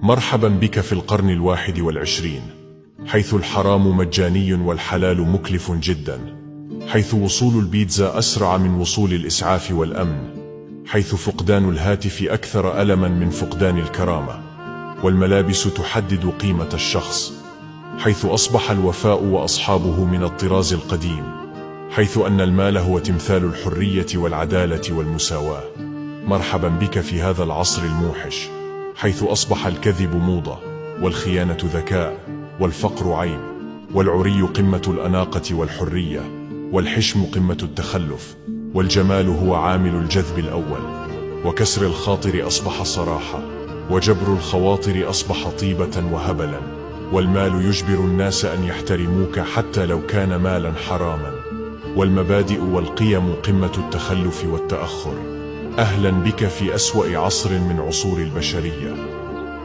مرحبا بك في القرن 21، حيث الحرام مجاني والحلال مكلف جدا، حيث وصول البيتزا أسرع من وصول الإسعاف والأمن، حيث فقدان الهاتف أكثر ألما من فقدان الكرامة، والملابس تحدد قيمة الشخص، حيث أصبح الوفاء وأصحابه من الطراز القديم، حيث أن المال هو تمثال الحرية والعدالة والمساواة. مرحبا بك في هذا العصر الموحش، حيث أصبح الكذب موضة، والخيانة ذكاء، والفقر عيب، والعري قمة الأناقة والحرية، والحشم قمة التخلف، والجمال هو عامل الجذب الأول، وكسر الخاطر أصبح صراحة، وجبر الخواطر أصبح طيبة وهبلا، والمال يجبر الناس أن يحترموك حتى لو كان مالا حراما، والمبادئ والقيم قمة التخلف والتأخر. أهلا بك في أسوأ عصر من عصور البشرية.